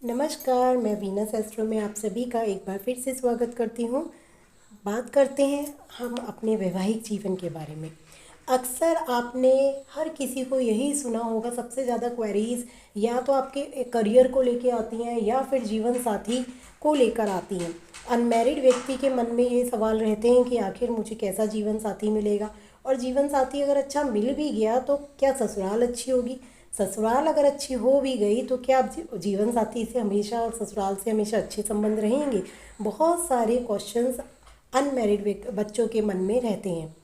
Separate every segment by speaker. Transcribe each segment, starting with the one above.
Speaker 1: नमस्कार, मैं Venus astro में आप सभी का एक बार फिर से स्वागत करती हूँ। बात करते हैं हम अपने वैवाहिक जीवन के बारे में। अक्सर आपने हर किसी को यही सुना होगा, सबसे ज़्यादा क्वेरीज या तो आपके करियर को लेके आती हैं या फिर जीवन साथी को लेकर आती हैं। अनमैरिड व्यक्ति के मन में ये सवाल रहते हैं कि आखिर मुझे कैसा जीवन साथी मिलेगा, और जीवन साथी अगर अच्छा मिल भी गया तो क्या ससुराल अच्छी होगी, ससुराल अगर अच्छी हो भी गई तो क्या जीवन साथी से हमेशा और ससुराल से हमेशा अच्छे संबंध रहेंगे। बहुत सारे क्वेश्चंस अनमैरिड बच्चों के मन में रहते हैं।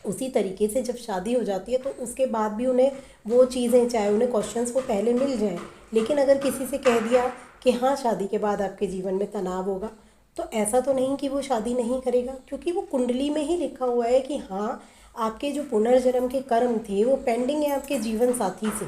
Speaker 1: उसी तरीके से जब शादी हो जाती है तो उसके बाद भी उन्हें वो चीज़ें, चाहे उन्हें क्वेश्चंस वो पहले मिल जाए, लेकिन अगर किसी से कह दिया कि हाँ शादी के बाद आपके जीवन में तनाव होगा, तो ऐसा तो नहीं कि वो शादी नहीं करेगा, क्योंकि वो कुंडली में ही लिखा हुआ है कि हाँ आपके जो पुनर्जन्म के कर्म थे वो पेंडिंग है आपके जीवन साथी से।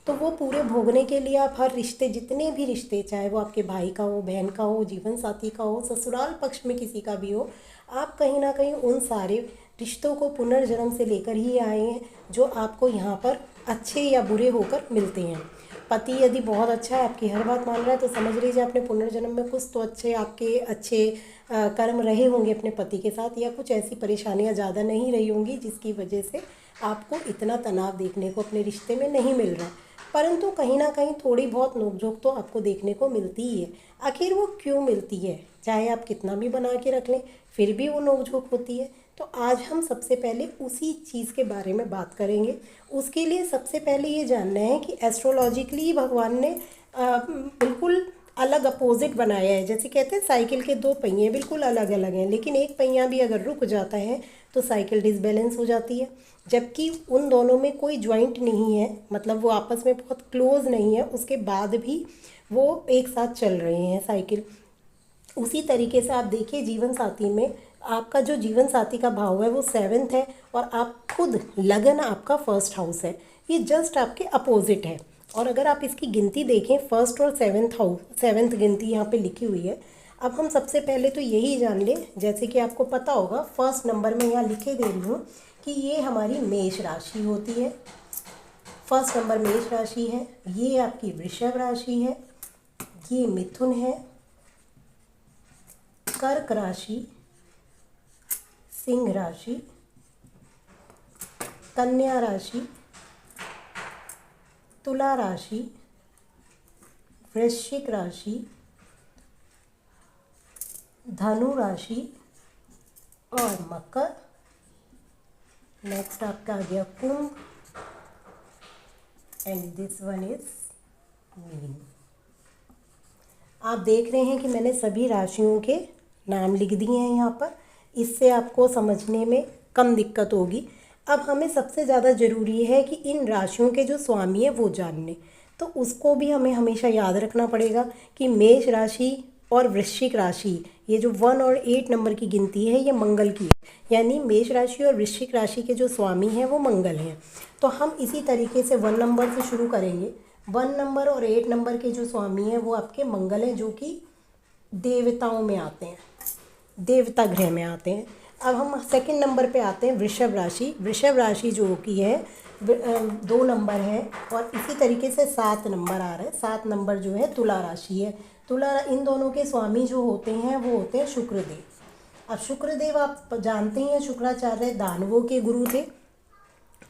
Speaker 1: तो वो पूरे भोगने के लिए आप हर रिश्ते, जितने भी रिश्ते, चाहे वो आपके भाई का हो, बहन का हो, जीवन साथी का हो, ससुराल पक्ष में किसी का भी हो, आप कहीं ना कहीं उन सारे रिश्तों को पुनर्जन्म से लेकर ही आए हैं जो आपको यहाँ पर अच्छे या बुरे होकर मिलते हैं। पति यदि बहुत अच्छा है, आपकी हर बात मान रहा है, तो समझ लीजिए आपने पुनर्जन्म में कुछ तो अच्छे आपके अच्छे कर्म रहे होंगे अपने पति के साथ, या कुछ ऐसी परेशानियाँ ज़्यादा नहीं रही होंगी जिसकी वजह से आपको इतना तनाव देखने को अपने रिश्ते में नहीं मिल रहा है। परंतु कहीं ना कहीं थोड़ी बहुत नोकझोंक तो आपको देखने को मिलती ही है। आखिर वो क्यों मिलती है, चाहे आप कितना भी बना के रख लें फिर भी वो नोकझोंक होती है। तो आज हम सबसे पहले उसी चीज़ के बारे में बात करेंगे। उसके लिए सबसे पहले ये जानना है कि एस्ट्रोलॉजिकली भगवान ने बिल्कुल अलग अपोजिट बनाया है। जैसे कहते हैं साइकिल के दो पहिए बिल्कुल अलग अलग हैं, लेकिन एक पहिया भी अगर रुक जाता है तो साइकिल डिसबैलेंस हो जाती है। जबकि उन दोनों में कोई ज्वाइंट नहीं है, मतलब वो आपस में बहुत क्लोज नहीं है, उसके बाद भी वो एक साथ चल रहे हैं साइकिल। उसी तरीके से आप देखिए जीवन साथी में, आपका जो जीवन साथी का भाव है वो 7th है, और आप खुद लगन आपका फर्स्ट हाउस है। ये जस्ट आपके अपोजिट है। और अगर आप इसकी गिनती देखें, फर्स्ट और 7th हाउस, 7th गिनती यहाँ पे लिखी हुई है। अब हम सबसे पहले तो यही जान लें, जैसे कि आपको पता होगा, फर्स्ट नंबर में यहाँ लिखे दे रही हूँ कि ये हमारी मेष राशि होती है। फर्स्ट नंबर मेष राशि है, ये आपकी वृषभ राशि है, ये मिथुन है, कर्क राशि, सिंह राशि, कन्या राशि, तुला राशि, वृश्चिक राशि, धनु राशि और मकर। नेक्स्ट आपका आ गया Kumbh, and this one is mean. आप देख रहे हैं कि मैंने सभी राशियों के नाम लिख दिए हैं यहाँ पर, इससे आपको समझने में कम दिक्कत होगी। अब हमें सबसे ज़्यादा ज़रूरी है कि इन राशियों के जो स्वामी है वो जानने, तो उसको भी हमें हमेशा याद रखना पड़ेगा कि मेष राशि और वृश्चिक राशि, ये जो 1 और 8 नंबर की गिनती है ये मंगल की है, यानी मेष राशि और वृश्चिक राशि के जो स्वामी हैं वो मंगल हैं। तो हम इसी तरीके से 1 नंबर से शुरू करेंगे। 1 नंबर और 8 नंबर के जो स्वामी हैं वो आपके मंगल हैं, जो कि देवताओं में आते हैं, देवता गृह में आते हैं। अब हम सेकंड नंबर पे आते हैं, वृषभ राशि। वृषभ राशि जो की है 2 नंबर है, और इसी तरीके से 7 नंबर आ रहा है। 7 नंबर जो है तुला राशि है। तुला, इन दोनों के स्वामी जो होते हैं वो होते हैं शुक्रदेव। अब शुक्रदेव आप जानते हैं शुक्राचार्य दानवों के गुरु थे,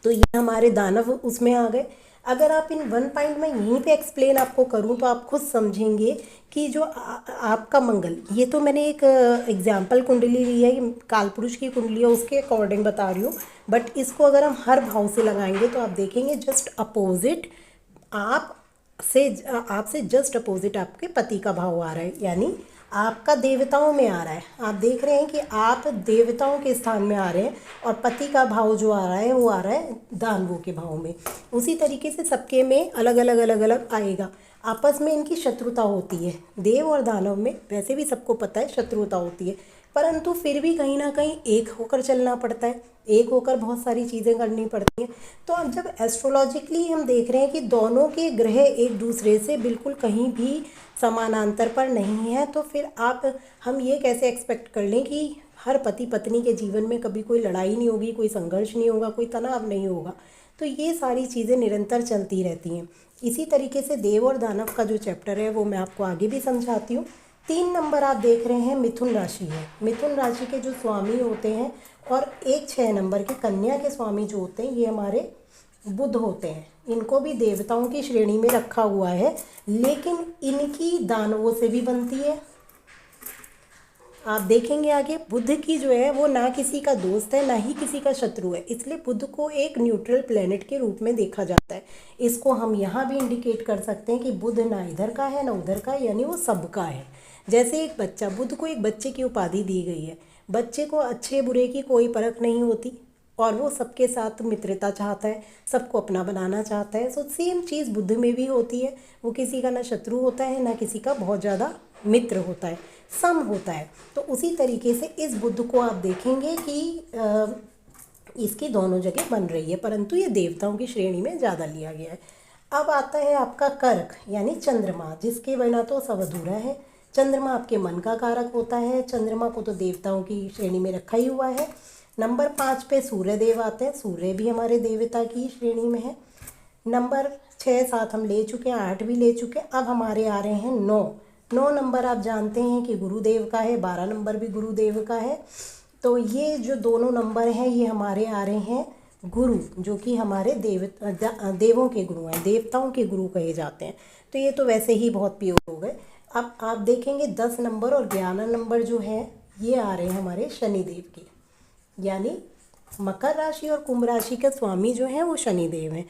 Speaker 1: तो ये हमारे दानव उसमें आ गए। अगर आप इन 1 पॉइंट में यहीं पे एक्सप्लेन आपको करूं तो आप खुद समझेंगे कि जो आपका मंगल, ये तो मैंने एक एग्जाम्पल कुंडली ली है, कालपुरुष की कुंडली है, उसके अकॉर्डिंग बता रही हूँ, बट इसको अगर हम हर भाव से लगाएंगे तो आप देखेंगे जस्ट अपोजिट आपसे जस्ट अपोजिट आपके पति का भाव आ रहा है, यानी आपका देवताओं में आ रहा है। आप देख रहे हैं कि आप देवताओं के स्थान में आ रहे हैं, और पति का भाव जो आ रहा है वो आ रहा है दानवों के भाव में। उसी तरीके से सबके में अलग अलग आएगा। आपस में इनकी शत्रुता होती है, देव और दानव में वैसे भी सबको पता है शत्रुता होती है, परंतु फिर भी कहीं ना कहीं एक होकर चलना पड़ता है, एक होकर बहुत सारी चीज़ें करनी पड़ती हैं। तो अब जब एस्ट्रोलॉजिकली हम देख रहे हैं कि दोनों के ग्रह एक दूसरे से बिल्कुल कहीं भी समानांतर पर नहीं है, तो फिर हम ये कैसे एक्सपेक्ट कर लें कि हर पति पत्नी के जीवन में कभी कोई लड़ाई नहीं होगी, कोई संघर्ष नहीं होगा, कोई तनाव नहीं होगा। तो ये सारी चीज़ें निरंतर चलती रहती हैं। इसी तरीके से देव और दानव का जो चैप्टर है वो मैं आपको आगे भी समझाती हूँ। 3 नंबर आप देख रहे हैं मिथुन राशि है। मिथुन राशि के जो स्वामी होते हैं और एक 6 नंबर के कन्या के स्वामी जो होते हैं ये हमारे बुध होते हैं। इनको भी देवताओं की श्रेणी में रखा हुआ है, लेकिन इनकी दानवों से भी बनती है। आप देखेंगे आगे बुध की जो है वो ना किसी का दोस्त है ना ही किसी का शत्रु है, इसलिए बुध को एक न्यूट्रल प्लेनेट के रूप में देखा जाता है। इसको हम यहाँ भी इंडिकेट कर सकते हैं कि बुध ना इधर का है ना उधर का है, यानी वो सबका है। जैसे एक बच्चा, बुध को एक बच्चे की उपाधि दी गई है। बच्चे को अच्छे बुरे की कोई परख नहीं होती और वो सबके साथ मित्रता चाहता है, सबको अपना बनाना चाहता है। सो सेम चीज़ बुद्ध में भी होती है। वो किसी का ना शत्रु होता है ना किसी का बहुत ज़्यादा मित्र होता है, सम होता है। तो उसी तरीके से इस बुद्ध को आप देखेंगे कि इसकी दोनों जगह बन रही है, परंतु ये देवताओं की श्रेणी में ज़्यादा लिया गया है। अब आता है आपका कर्क यानी चंद्रमा, जिसके बिना तो सब अधूरा है। चंद्रमा आपके मन का कारक होता है। चंद्रमा को तो देवताओं की श्रेणी में रखा ही हुआ है। नंबर 5 पे सूर्य देव आते हैं। सूर्य भी हमारे देवता की श्रेणी में है। नंबर 6 7 हम ले चुके हैं, 8 भी ले चुके हैं। अब हमारे आ रहे हैं 9 नंबर। आप जानते हैं कि गुरुदेव का है, 12 नंबर भी गुरुदेव का है। तो ये जो दोनों नंबर हैं ये हमारे आ रहे हैं गुरु, जो कि हमारे देवों के गुरु हैं, देवताओं के गुरु कहे जाते हैं। तो ये तो वैसे ही बहुत प्योर हो गए। अब आप देखेंगे 10 नंबर और 11 नंबर जो है ये आ रहे हैं हमारे शनिदेव के, यानी मकर राशि और कुंभ राशि के स्वामी जो हैं वो शनिदेव हैं।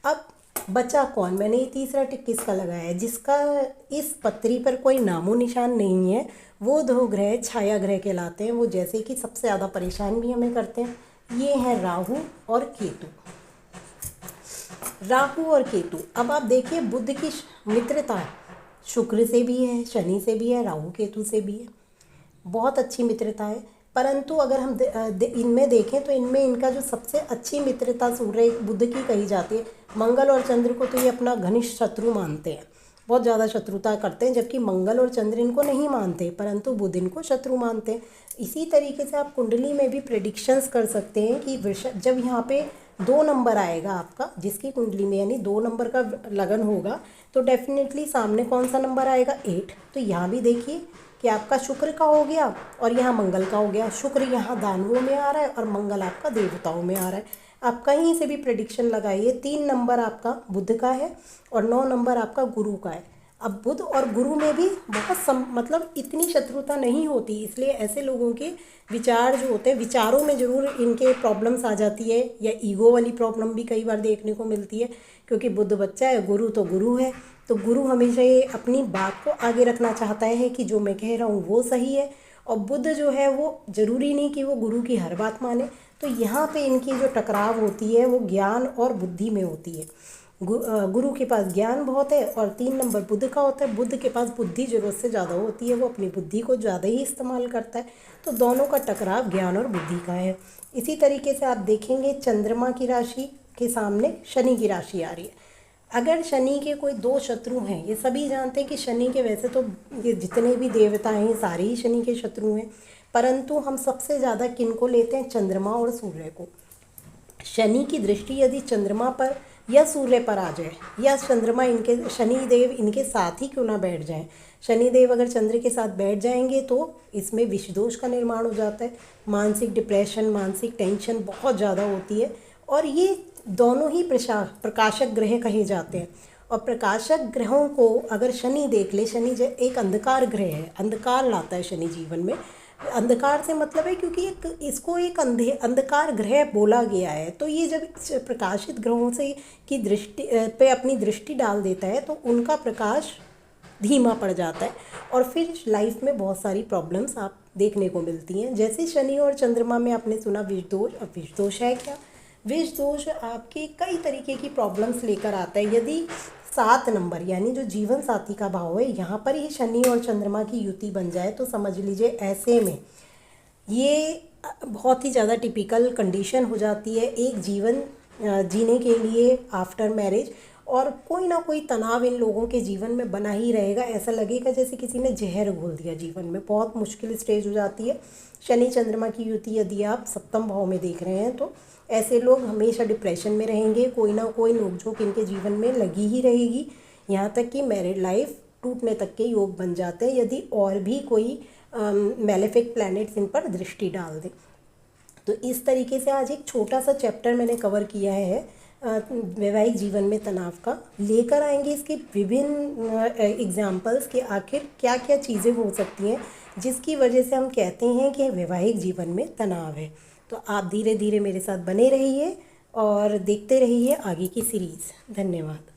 Speaker 1: अब बचा कौन? मैंने ये तीसरा टिक किसका लगाया है? जिसका इस पत्री पर कोई नामो निशान नहीं है, वो 2 ग्रह छाया ग्रह कहलाते हैं। वो जैसे कि सबसे ज़्यादा परेशान भी हमें करते हैं। ये हैं राहु और केतु। राहु और केतु। अब आप देखिए बुध की मित्रता शुक्र से भी है, शनि से भी है, राहु केतु से भी है। बहुत अच्छी मित्रता है। परंतु अगर हम इनमें देखें तो इनमें इनका जो सबसे अच्छी मित्रता सूर्य बुध की कही जाती है। मंगल और चंद्र को तो ये अपना घनिष्ठ शत्रु मानते हैं, बहुत ज़्यादा शत्रुता करते हैं, जबकि मंगल और चंद्र इनको नहीं मानते, परंतु बुध इनको शत्रु मानते हैं। इसी तरीके से आप कुंडली में भी प्रेडिक्शंस कर सकते हैं कि जब यहाँ पे 2 नंबर आएगा आपका, जिसकी कुंडली में यानी 2 नंबर का लगन होगा, तो डेफिनेटली सामने कौन सा नंबर आएगा? 8। तो यहाँ भी देखिए कि आपका शुक्र का हो गया और यहाँ मंगल का हो गया। शुक्र यहाँ दानवों में आ रहा है और मंगल आपका देवताओं में आ रहा है। आप कहीं से भी प्रेडिक्शन लगाइए। 3 नंबर आपका बुध का है और 9 नंबर आपका गुरु का है। अब बुध और गुरु में भी बहुत मतलब इतनी शत्रुता नहीं होती, इसलिए ऐसे लोगों के विचार जो होते हैं, विचारों में ज़रूर इनके प्रॉब्लम्स आ जाती है, या ईगो वाली प्रॉब्लम भी कई बार देखने को मिलती है, क्योंकि बुध बच्चा है, गुरु तो गुरु है। तो गुरु हमेशा ये अपनी बात को आगे रखना चाहता है कि जो मैं कह रहा हूँ वो सही है, और बुध जो है वो ज़रूरी नहीं कि वो गुरु की हर बात माने। तो यहाँ पे इनकी जो टकराव होती है वो ज्ञान और बुद्धि में होती है। गुरु के पास ज्ञान बहुत है और 3 नंबर बुध का होता है। बुध के पास बुद्धि ज़रूरत से ज़्यादा होती है, वो अपनी बुद्धि को ज़्यादा ही इस्तेमाल करता है। तो दोनों का टकराव ज्ञान और बुद्धि का है। इसी तरीके से आप देखेंगे चंद्रमा की राशि के सामने शनि की राशि आ रही है। अगर शनि के कोई 2 शत्रु हैं, ये सभी जानते हैं कि शनि के वैसे तो ये जितने भी देवता हैं सारे ही शनि के शत्रु हैं, परंतु हम सबसे ज़्यादा किन को लेते हैं? चंद्रमा और सूर्य को। शनि की दृष्टि यदि चंद्रमा पर या सूर्य पर आ जाए, या चंद्रमा इनके शनिदेव इनके साथ ही क्यों ना बैठ जाएं, शनिदेव अगर चंद्र के साथ बैठ जाएंगे तो इसमें विषदोष का निर्माण हो जाता है। मानसिक डिप्रेशन, मानसिक टेंशन बहुत ज़्यादा होती है। और ये दोनों ही प्रकाशक ग्रह कहे जाते हैं। और प्रकाशक ग्रहों को अगर शनि देख ले, शनि एक अंधकार ग्रह है, अंधकार लाता है शनि जीवन में। अंधकार से मतलब है क्योंकि इसको एक अंधकार ग्रह बोला गया है। तो ये जब प्रकाशित ग्रहों से की दृष्टि पे अपनी दृष्टि डाल देता है तो उनका प्रकाश धीमा पड़ जाता है और फिर लाइफ में बहुत सारी प्रॉब्लम्स आप देखने को मिलती हैं। जैसे शनि और चंद्रमा में आपने सुना विष दोष। अब विष दोष है क्या? विष दोष आपके कई तरीके की प्रॉब्लम्स लेकर आता है। यदि 7 नंबर यानी जो जीवन साथी का भाव है, यहाँ पर ही शनि और चंद्रमा की युति बन जाए तो समझ लीजिए ऐसे में ये बहुत ही ज़्यादा टिपिकल कंडीशन हो जाती है एक जीवन जीने के लिए आफ्टर मैरिज। और कोई ना कोई तनाव इन लोगों के जीवन में बना ही रहेगा। ऐसा लगेगा जैसे किसी ने जहर घोल दिया जीवन में। बहुत मुश्किल स्टेज हो जाती है। शनि चंद्रमा की युति यदि आप सप्तम भाव में देख रहे हैं तो ऐसे लोग हमेशा डिप्रेशन में रहेंगे। कोई ना कोई नोकझोंक इनके जीवन में लगी ही रहेगी, यहाँ तक कि मैरिड लाइफ टूटने तक के योग बन जाते हैं यदि और भी कोई मैलेफिक प्लैनेट्स इन पर दृष्टि डाल दें। तो इस तरीके से आज एक छोटा सा चैप्टर मैंने कवर किया है वैवाहिक जीवन में तनाव का। लेकर आएंगे इसके विभिन्न एग्जाम्पल्स कि आखिर क्या क्या चीज़ें हो सकती हैं जिसकी वजह से हम कहते हैं कि वैवाहिक जीवन में तनाव है। तो आप धीरे धीरे मेरे साथ बने रहिए और देखते रहिए आगे की सीरीज़। धन्यवाद।